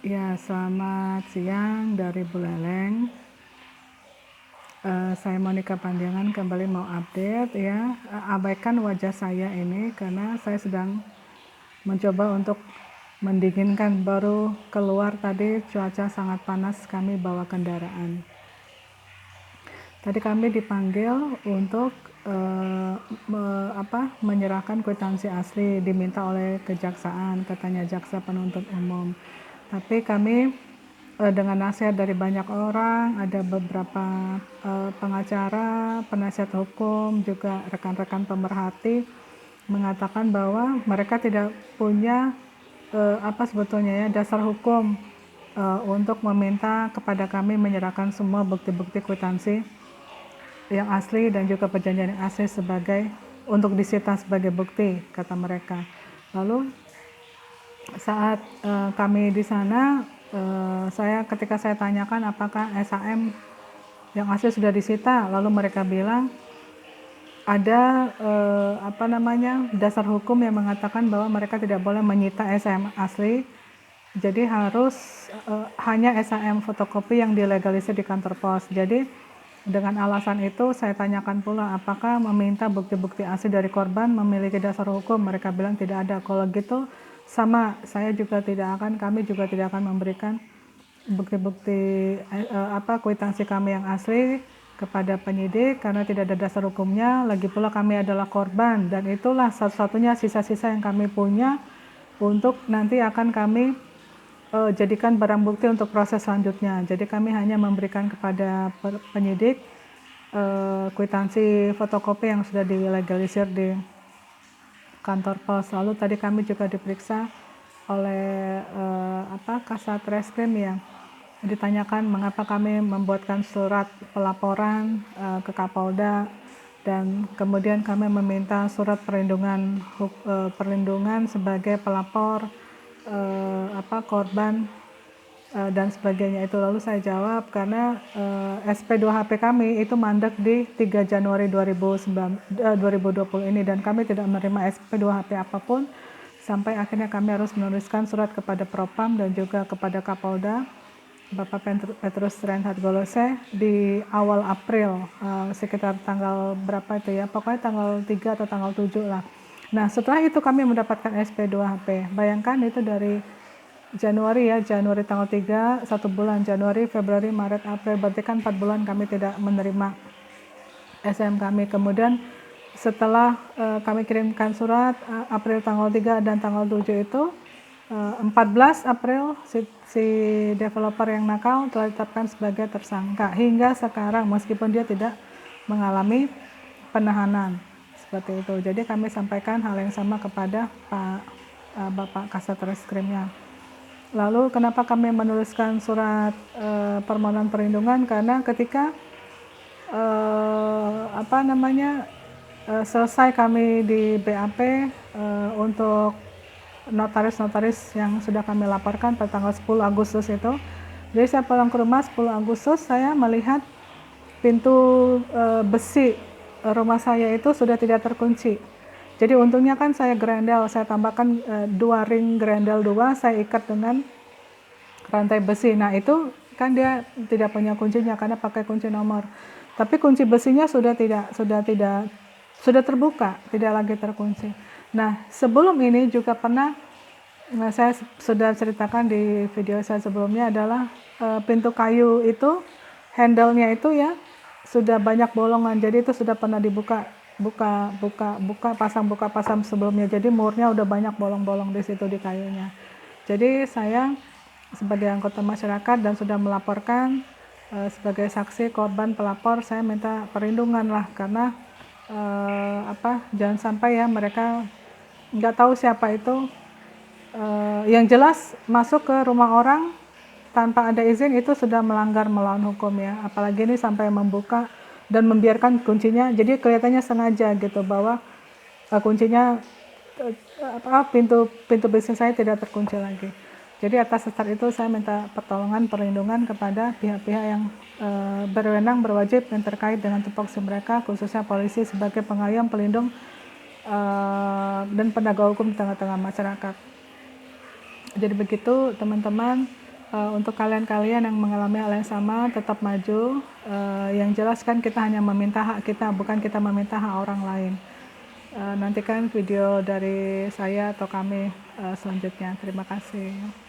Ya, selamat siang dari Buleleng. Saya Monica Panjangan kembali mau update ya. Abaikan wajah saya ini karena saya sedang mencoba untuk mendinginkan. Baru keluar tadi, cuaca sangat panas, kami bawa kendaraan. Tadi kami dipanggil untuk menyerahkan kwitansi asli, diminta oleh kejaksaan, katanya jaksa penuntut umum. Tapi kami dengan nasihat dari banyak orang, ada beberapa pengacara, penasihat hukum, juga rekan-rekan pemerhati mengatakan bahwa mereka tidak punya sebetulnya ya dasar hukum untuk meminta kepada kami menyerahkan semua bukti-bukti kwitansi yang asli dan juga perjanjian yang asli sebagai untuk disita sebagai bukti, kata mereka. Lalu saat kami di sana, ketika saya tanyakan apakah SHM yang asli sudah disita, lalu mereka bilang ada dasar hukum yang mengatakan bahwa mereka tidak boleh menyita SHM asli, jadi harus hanya SHM fotokopi yang dilegalisir di kantor pos. Jadi dengan alasan itu saya tanyakan pula apakah meminta bukti-bukti asli dari korban memiliki dasar hukum. Mereka bilang tidak ada. Kalau gitu sama, kami juga tidak akan memberikan bukti-bukti kwitansi kami yang asli kepada penyidik karena tidak ada dasar hukumnya. Lagi pula kami adalah korban dan itulah satu-satunya sisa-sisa yang kami punya untuk nanti akan kami jadikan barang bukti untuk proses selanjutnya. Jadi kami hanya memberikan kepada penyidik kwitansi fotokopi yang sudah dilegalisir di kantor pos. Lalu tadi kami juga diperiksa oleh Kasat Reskrim yang ditanyakan mengapa kami membuatkan surat pelaporan ke Kapolda, dan kemudian kami meminta surat perlindungan sebagai pelapor korban dan sebagainya itu. Lalu saya jawab karena SP2HP kami itu mandek di 3 Januari 2020 ini dan kami tidak menerima SP2HP apapun sampai akhirnya kami harus menuliskan surat kepada Propam dan juga kepada Kapolda Bapak Petrus Reinhard Golose di awal April, sekitar tanggal berapa itu ya, pokoknya tanggal 3 atau tanggal 7 lah. Nah setelah itu kami mendapatkan SP2HP. Bayangkan itu dari Januari tanggal 3, 1 bulan, Januari, Februari, Maret, April, berarti kan 4 bulan kami tidak menerima SM kami. Kemudian setelah kami kirimkan surat April tanggal 3 dan tanggal 7 itu, 14 April si developer yang nakal telah ditetapkan sebagai tersangka hingga sekarang meskipun dia tidak mengalami penahanan seperti itu. Jadi kami sampaikan hal yang sama kepada Bapak Kasat Reskrimnya. Lalu kenapa kami menuliskan surat permohonan perlindungan, karena ketika selesai kami di BAP untuk notaris-notaris yang sudah kami laporkan pada tanggal 10 Agustus itu. Jadi saya pulang ke rumah 10 Agustus, saya melihat pintu besi rumah saya itu sudah tidak terkunci. Jadi untungnya kan saya grendel, saya tambahkan 2 ring grendel 2, saya ikat dengan rantai besi. Nah itu kan dia tidak punya kuncinya karena pakai kunci nomor. Tapi kunci besinya sudah terbuka, tidak lagi terkunci. Nah sebelum ini juga pernah, saya sudah ceritakan di video saya sebelumnya, adalah pintu kayu itu, handle-nya itu ya sudah banyak bolongan. Jadi itu sudah pernah dibuka pasang sebelumnya. Jadi murnya udah banyak bolong-bolong di situ di kayunya. Jadi saya sebagai anggota masyarakat dan sudah melaporkan sebagai saksi korban pelapor, saya minta perlindungan lah karena jangan sampai ya mereka nggak tahu siapa itu, yang jelas masuk ke rumah orang tanpa ada izin itu sudah melanggar melawan hukum ya. Apalagi ini sampai membuka dan membiarkan kuncinya, jadi kelihatannya sengaja gitu bahwa kuncinya pintu bisnis saya tidak terkunci lagi. Jadi atas dasar itu saya minta pertolongan perlindungan kepada pihak-pihak yang berwenang, berwajib yang terkait dengan tupoksi mereka, khususnya polisi sebagai pengayom, pelindung dan penegak hukum di tengah-tengah masyarakat. Jadi begitu teman-teman, Untuk kalian-kalian yang mengalami hal yang sama, tetap maju. Yang jelas kan kita hanya meminta hak kita, bukan kita meminta hak orang lain. Nantikan video dari saya atau kami selanjutnya. Terima kasih.